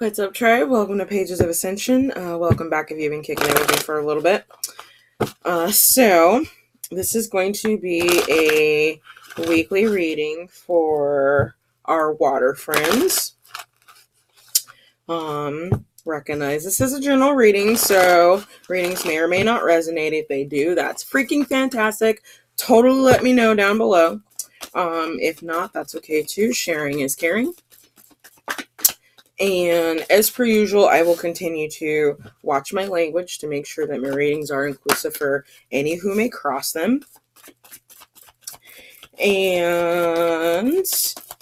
What's up, tribe? Welcome to Paiges of Ascension. Welcome back if you've been kicking it with me for a little bit. So this is going to be a weekly reading for our water friends. Recognize this is a general reading, so readings may or may not resonate. If they do, that's freaking fantastic. Totally let me know down below. If not, that's okay too. Sharing is caring. And as per usual, I will continue to watch my language to make sure that my readings are inclusive for any who may cross them. And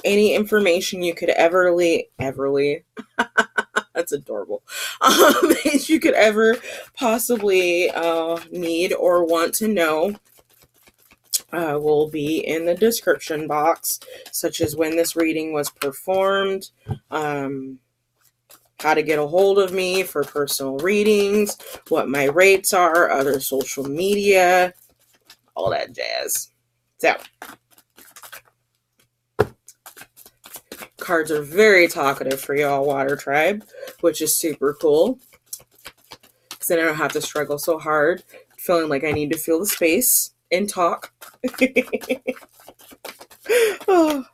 any information you could that's adorable. You could ever possibly need or want to know will be in the description box, such as when this reading was performed, how to get a hold of me for personal readings, what my rates are, other social media, all that jazz. So, cards are very talkative for y'all, Water Tribe, which is super cool. Because then I don't have to struggle so hard, feeling like I need to feel the space and talk. Oh,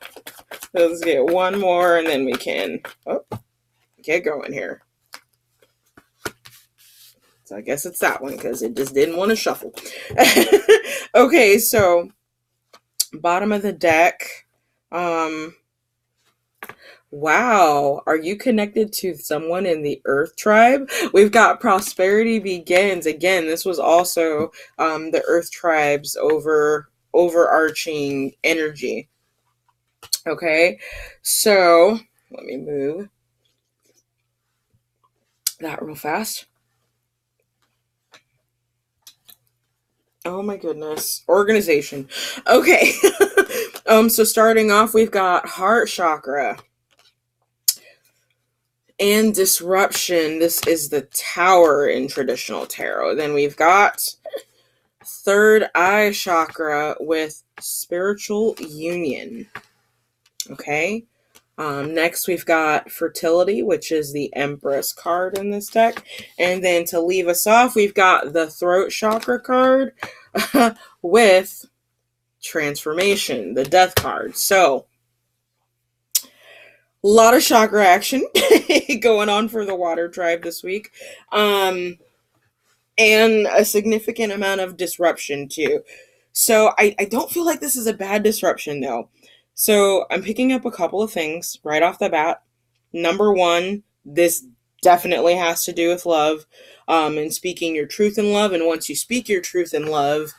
let's get one more and then we can get going here. So I guess it's that one because it just didn't want to shuffle. Okay, so bottom of the deck. Wow, are you connected to someone in the Earth Tribe? We've got Prosperity Begins. Again, this was also the Earth Tribe's overarching energy. Okay, so let me move that real fast. Oh my goodness. Organization. Okay. So starting off, we've got heart chakra and disruption. This is the Tower in traditional tarot. Then we've got third eye chakra with spiritual union. Okay. Next, we've got fertility, which is the Empress card in this deck. And then to leave us off, we've got the throat chakra card with transformation, the Death card. So, a lot of chakra action going on for the Water Tribe this week. And a significant amount of disruption, too. So, I don't feel like this is a bad disruption, though. So I'm picking up a couple of things right off the bat. Number one, this definitely has to do with love, and speaking your truth in love. And once you speak your truth in love,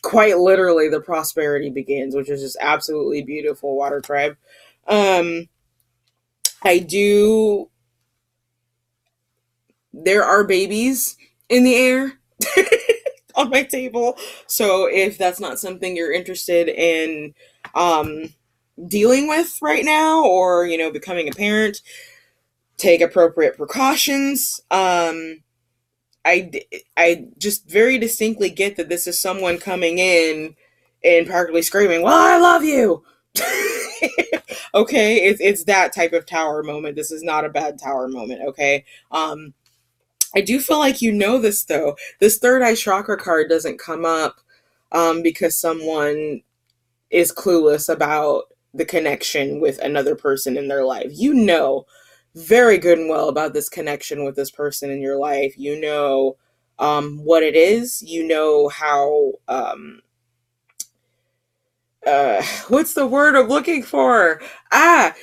quite literally the prosperity begins, which is just absolutely beautiful, Water Tribe. There are babies in the air on my table. So if that's not something you're interested in dealing with right now, or becoming a parent, take appropriate precautions. I just very distinctly get that this is someone coming in and practically screaming, "Well, I love you." Okay, it's that type of tower moment. This is not a bad tower moment. Okay. I do feel like this, though. This third eye chakra card doesn't come up because someone is clueless about the connection with another person in their life. Very good and well about this connection with this person in your life. What it is. How what's the word I'm looking for? How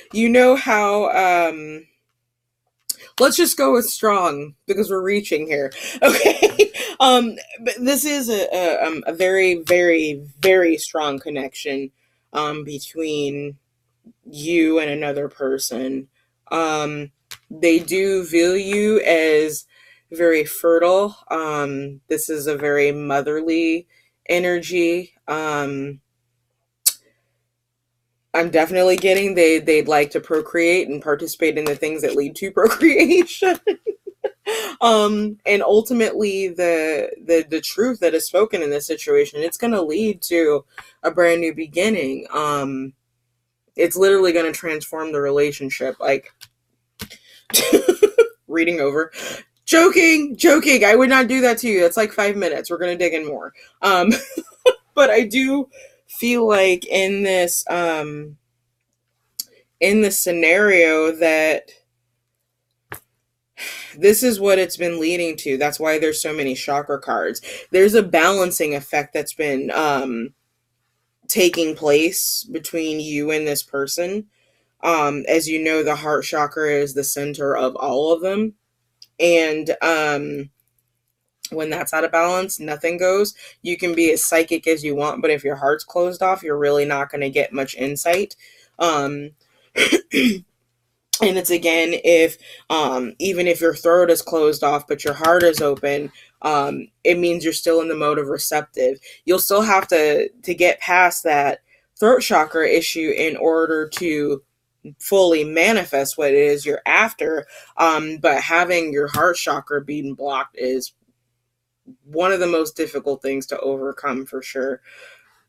let's just go with strong because we're reaching here. Okay. But this is a very, very, very strong connection between you and another person. They do view you as very fertile. This is a very motherly energy. I'm definitely getting they'd like to procreate and participate in the things that lead to procreation. And ultimately the truth that is spoken in this situation, it's going to lead to a brand new beginning. It's literally going to transform the relationship. Like, Reading over. Joking. I would not do that to you. That's like 5 minutes. We're going to dig in more. But I do feel like in this scenario that this is what it's been leading to. That's why there's so many chakra cards. There's a balancing effect that's been taking place between you and this person. As you know, the heart chakra is the center of all of them. And when that's out of balance, nothing goes. You can be as psychic as you want, but if your heart's closed off, you're really not going to get much insight. And it's again, if even if your throat is closed off but your heart is open, it means you're still in the mode of receptive. You'll still have to get past that throat chakra issue in order to fully manifest what it is you're after. But having your heart chakra being blocked is one of the most difficult things to overcome, for sure.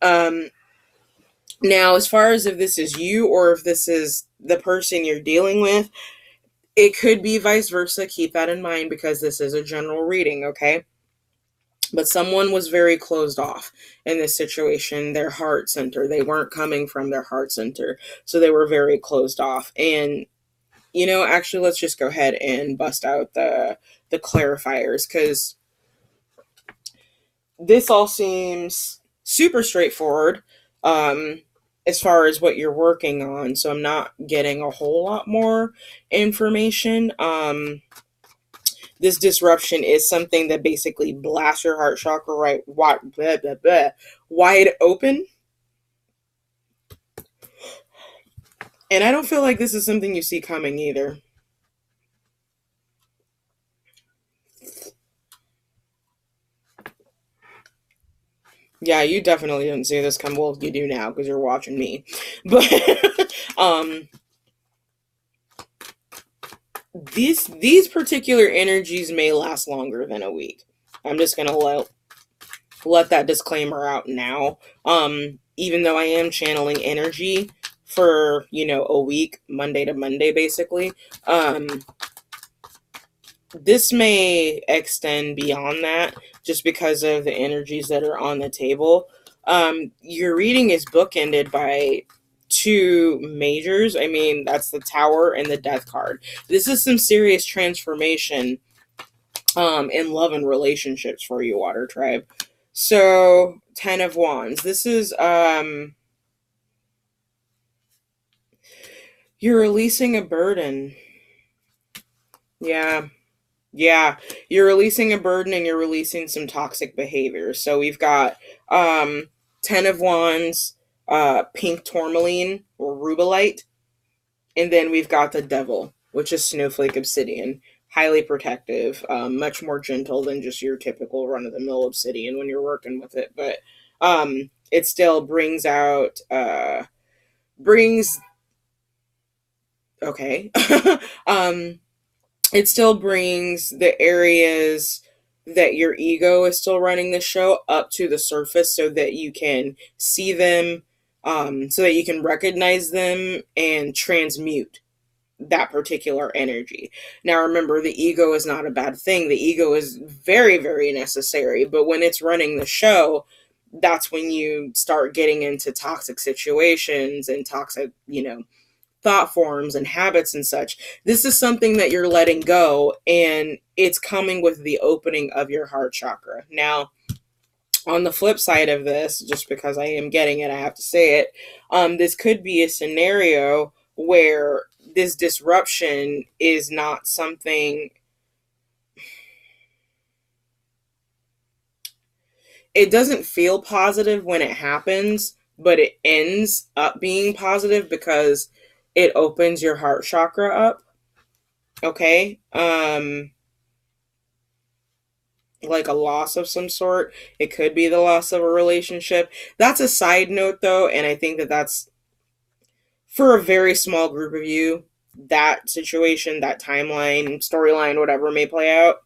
Now, as far as if this is you or if this is the person you're dealing with, it could be vice versa. Keep that in mind because this is a general reading, okay? But someone was very closed off in this situation, their heart center. They weren't coming from their heart center, so they were very closed off. And, actually, let's just go ahead and bust out the clarifiers, because this all seems super straightforward as far as what you're working on. So I'm not getting a whole lot more information. This disruption is something that basically blasts your heart chakra wide open. And I don't feel like this is something you see coming either. Yeah, you definitely didn't see this come. Well, you do now because you're watching me. But these particular energies may last longer than a week. I'm just gonna let that disclaimer out now. Even though I am channeling energy for a week, Monday to Monday, basically. This may extend beyond that just because of the energies that are on the table. Your reading is bookended by two majors. I mean, that's the Tower and the Death card. This is some serious transformation in love and relationships for you, Water Tribe. So, 10 of Wands. This is you're releasing a burden. Yeah, you're releasing a burden and you're releasing some toxic behavior. So we've got 10 of Wands, pink tourmaline or rubellite, and then we've got the Devil, which is snowflake obsidian. Highly protective, much more gentle than just your typical run-of-the-mill obsidian when you're working with it. But it still brings out, okay. It still brings the areas that your ego is still running the show up to the surface so that you can see them, so that you can recognize them and transmute that particular energy. Now, remember, the ego is not a bad thing. The ego is very, very necessary. But when it's running the show, that's when you start getting into toxic situations and toxic, thought forms and habits and such. This is something that you're letting go, and it's coming with the opening of your heart chakra. Now, on the flip side of this, just because I am getting it, I have to say it, this could be a scenario where this disruption is not something... It doesn't feel positive when it happens, but it ends up being positive because it opens your heart chakra up. Okay? Like a loss of some sort. It could be the loss of a relationship. That's a side note, though, and I think that that's for a very small group of you. That situation, that timeline, storyline, whatever may play out.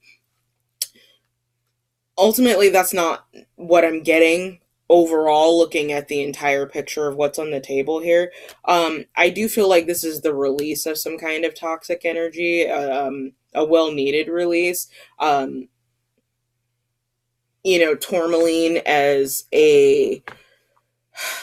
Ultimately, that's not what I'm getting. overall, looking at the entire picture of what's on the table here, I do feel like this is the release of some kind of toxic energy, a well-needed release. Tourmaline as a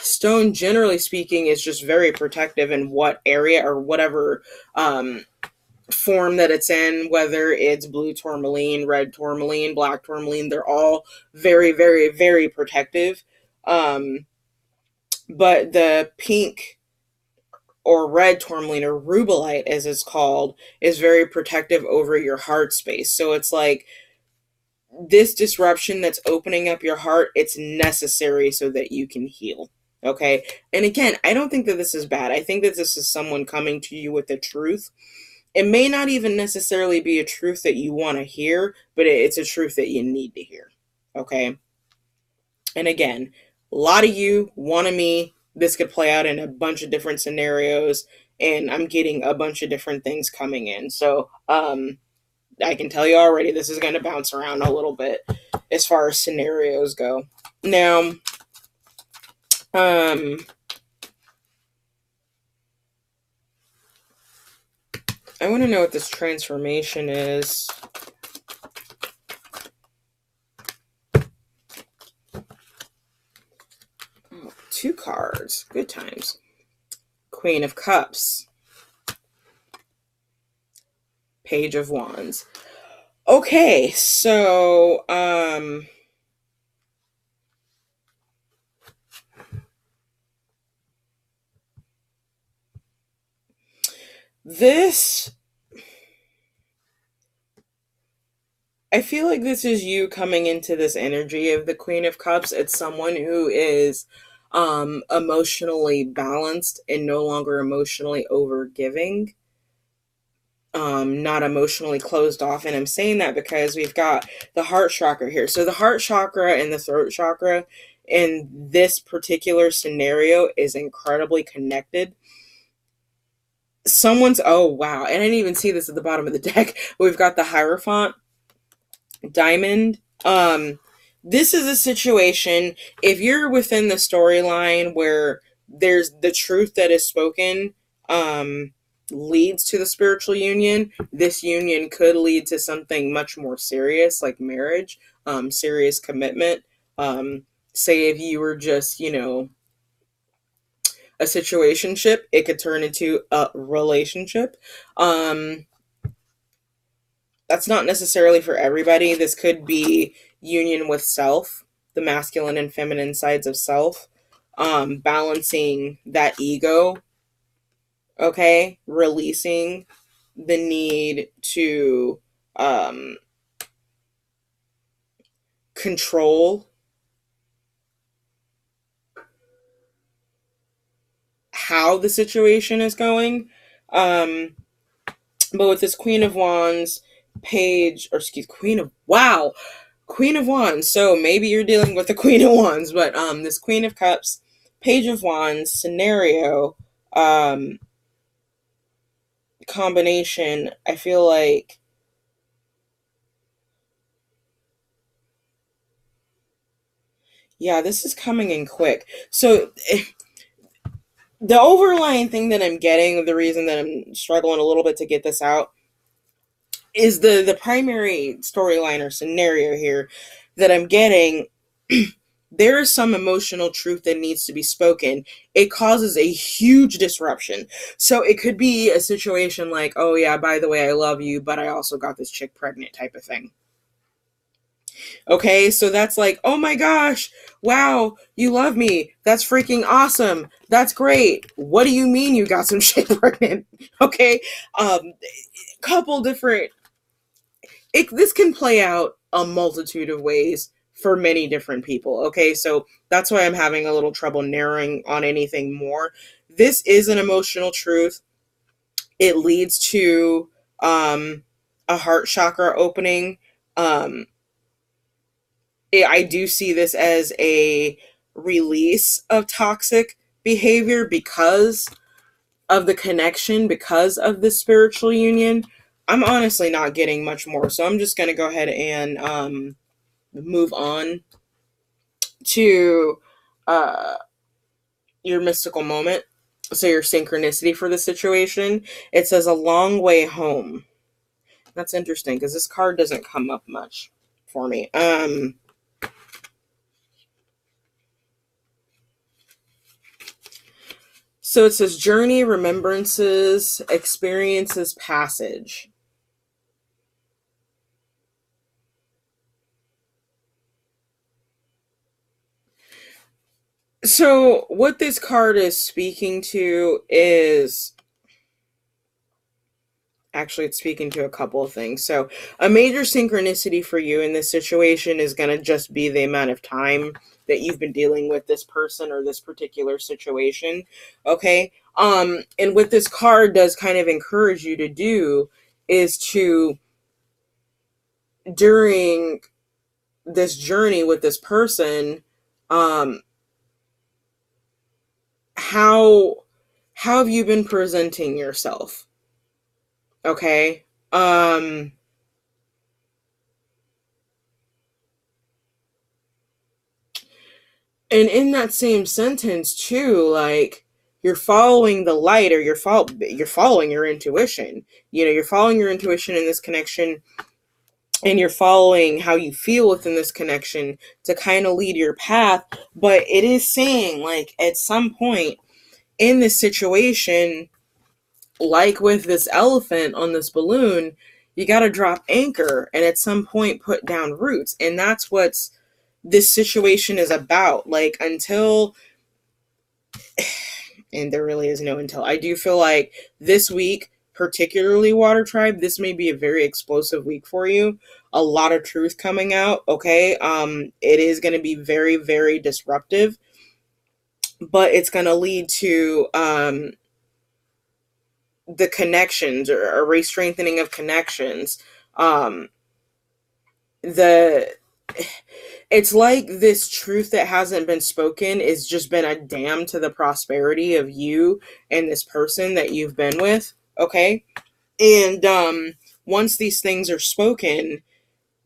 stone, generally speaking, is just very protective in what area or whatever form that it's in, whether it's blue tourmaline, red tourmaline, black tourmaline. They're all very, very, very protective. But the pink or red tourmaline, or rubellite as it's called, is very protective over your heart space. So it's like this disruption that's opening up your heart, it's necessary so that you can heal. Okay. And again, I don't think that this is bad. I think that this is someone coming to you with the truth. It may not even necessarily be a truth that you want to hear, but it's a truth that you need to hear. Okay. And again, a lot of you, one of me, this could play out in a bunch of different scenarios, and I'm getting a bunch of different things coming in. So, I can tell you already, this is going to bounce around a little bit as far as scenarios go. Now, I want to know what this transformation is. Oh, 2 cards. Good times. Queen of Cups. Page of Wands. Okay, so, this, I feel like this is you coming into this energy of the Queen of Cups. It's someone who is emotionally balanced and no longer emotionally overgiving. Not emotionally closed off. And I'm saying that because we've got the heart chakra here. So the heart chakra and the throat chakra in this particular scenario is incredibly connected. Oh wow, and I didn't even see this at the bottom of the deck. We've got the Hierophant, Diamond. This is a situation, if you're within the storyline where there's the truth that is spoken, leads to the spiritual union, this union could lead to something much more serious, like marriage, serious commitment. Say if you were just, a situationship, it could turn into a relationship. That's not necessarily for everybody. This could be union with self, the masculine and feminine sides of self, balancing that ego. Okay, releasing the need to control how the situation is going. But with this Queen of Wands, Queen of Wands. So maybe you're dealing with the Queen of Wands, but this Queen of Cups, Page of Wands scenario, combination, I feel like this is coming in quick. So the overlying thing that I'm getting, the reason that I'm struggling a little bit to get this out, is the primary storyline or scenario here that I'm getting. There is some emotional truth that needs to be spoken. It causes a huge disruption. So it could be a situation like, oh yeah, by the way, I love you, but I also got this chick pregnant type of thing. Okay, so that's like, oh my gosh, wow, you love me. That's freaking awesome. That's great. What do you mean you got some shit pregnant? Okay, couple different, this can play out a multitude of ways for many different people. Okay, so that's why I'm having a little trouble narrowing on anything more. This is an emotional truth. It leads to a heart chakra opening. I do see this as a release of toxic behavior because of the connection, because of the spiritual union. I'm honestly not getting much more, so I'm just going to go ahead and move on to your mystical moment. So your synchronicity for the situation. It says a long way home. That's interesting because this card doesn't come up much for me. So it says journey, remembrances, experiences, passage. So what this card is speaking to is, actually it's speaking to a couple of things. So a major synchronicity for you in this situation is going to just be the amount of time that you've been dealing with this person or this particular situation. Okay. And what this card does kind of encourage you to do is to, during this journey with this person, how have you been presenting yourself? Okay. And in that same sentence too, like, you're following the light, or you're following your intuition. You're following your intuition in this connection, and you're following how you feel within this connection to kind of lead your path. But it is saying, like, at some point in this situation, like with this elephant on this balloon, you got to drop anchor and at some point put down roots. And that's what this situation is about. Like, until, and there really is no until. I do feel like this week, particularly Water Tribe, this may be a very explosive week for you. A lot of truth coming out. Okay. It is going to be very, very disruptive, but it's going to lead to, the connections, or a re-strengthening of connections. It's like this truth that hasn't been spoken is just been a dam to the prosperity of you and this person that you've been with. Okay. And once these things are spoken,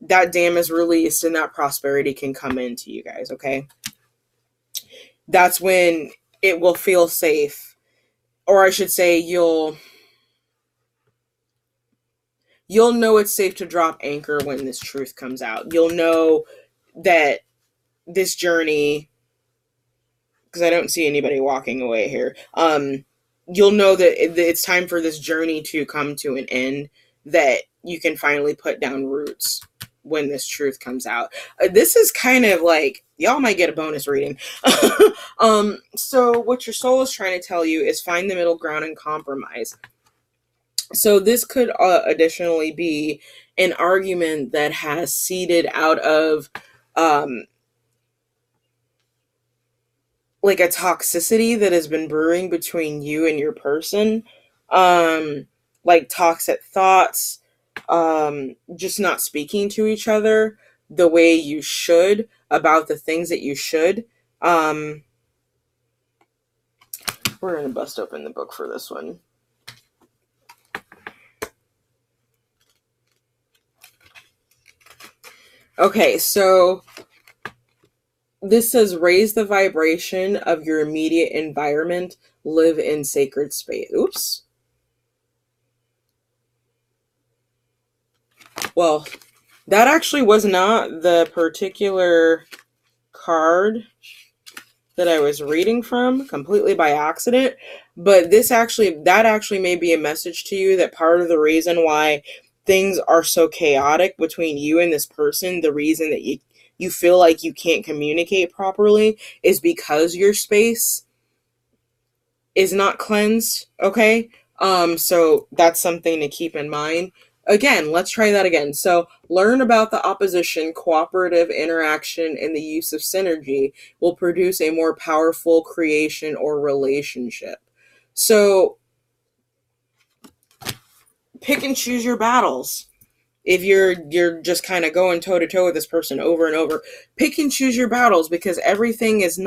that dam is released and that prosperity can come into you guys. Okay. That's when it will feel safe, or I should say, you'll know it's safe to drop anchor when this truth comes out. You'll know that this journey, because I don't see anybody walking away here, you'll know that it's time for this journey to come to an end, that you can finally put down roots when this truth comes out. This is kind of like, y'all might get a bonus reading. So what your soul is trying to tell you is find the middle ground and compromise. So this could additionally be an argument that has seeded out of like a toxicity that has been brewing between you and your person. Like toxic thoughts, just not speaking to each other the way you should about the things that you should. We're going to bust open the book for this one. Okay, so this says raise the vibration of your immediate environment, live in sacred space. Oops. Well, that actually was not the particular card that I was reading from, completely by accident. But that actually may be a message to you, that part of the reason why things are so chaotic between you and this person, the reason that you feel like you can't communicate properly, is because your space is not cleansed. Okay. So that's something to keep in mind. Again, let's try that again. So learn about the opposition, cooperative interaction, and the use of synergy will produce a more powerful creation or relationship. So pick and choose your battles. If you're just kind of going toe to toe with this person over and over, pick and choose your battles, because everything does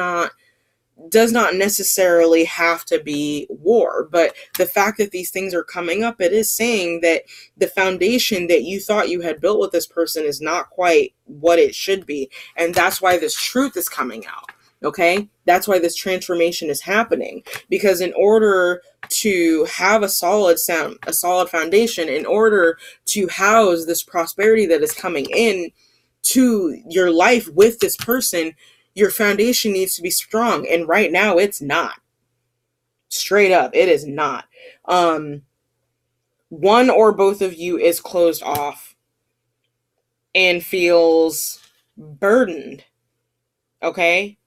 not necessarily have to be war. But the fact that these things are coming up, it is saying that the foundation that you thought you had built with this person is not quite what it should be. And that's why this truth is coming out. Okay? That's why this transformation is happening. Because in order to have a solid foundation, in order to house this prosperity that is coming in to your life with this person, your foundation needs to be strong. And right now it's not. Straight up, it is not. One or both of you is closed off and feels burdened. Okay?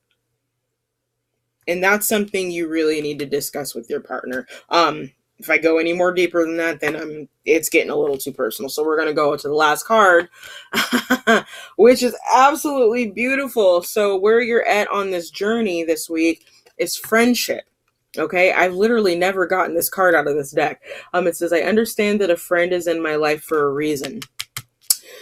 And that's something you really need to discuss with your partner. If I go any more deeper than that, then it's getting a little too personal. So we're going to go to the last card, which is absolutely beautiful. So where you're at on this journey this week is friendship. Okay, I've literally never gotten this card out of this deck. It says, I understand that a friend is in my life for a reason.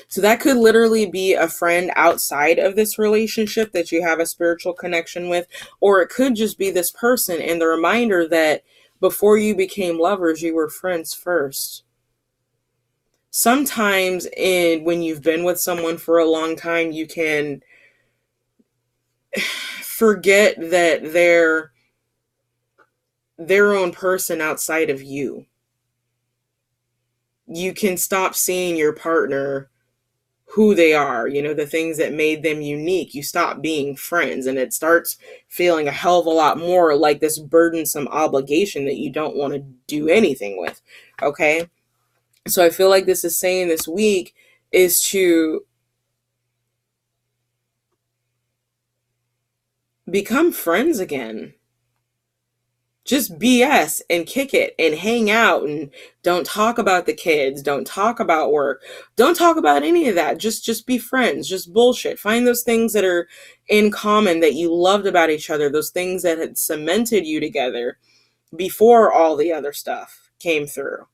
So that could literally be a friend outside of this relationship that you have a spiritual connection with, or it could just be this person and the reminder that before you became lovers, you were friends first. Sometimes when you've been with someone for a long time, you can forget that they're their own person outside of you. You can stop seeing your partner who they are, the things that made them unique. You stop being friends, and it starts feeling a hell of a lot more like this burdensome obligation that you don't want to do anything with. Okay? So I feel like this is saying this week is to become friends again. Just BS and kick it and hang out and don't talk about the kids. Don't talk about work. Don't talk about any of that. Just be friends. Just bullshit. Find those things that are in common that you loved about each other. Those things that had cemented you together before all the other stuff came through.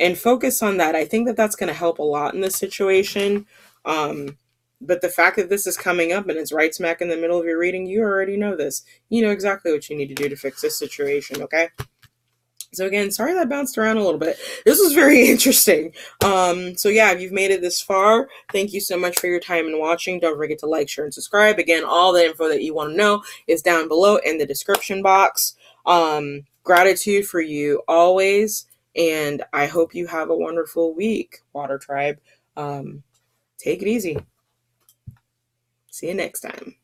And focus on that. I think that that's going to help a lot in this situation. But the fact that this is coming up and it's right smack in the middle of your reading, you already know this. You know exactly what you need to do to fix this situation, okay? So again, sorry that bounced around a little bit. This was very interesting. So yeah, if you've made it this far, thank you so much for your time and watching. Don't forget to like, share, and subscribe. Again, all the info that you want to know is down below in the description box. Gratitude for you always, and I hope you have a wonderful week, Water Tribe. Take it easy. See you next time.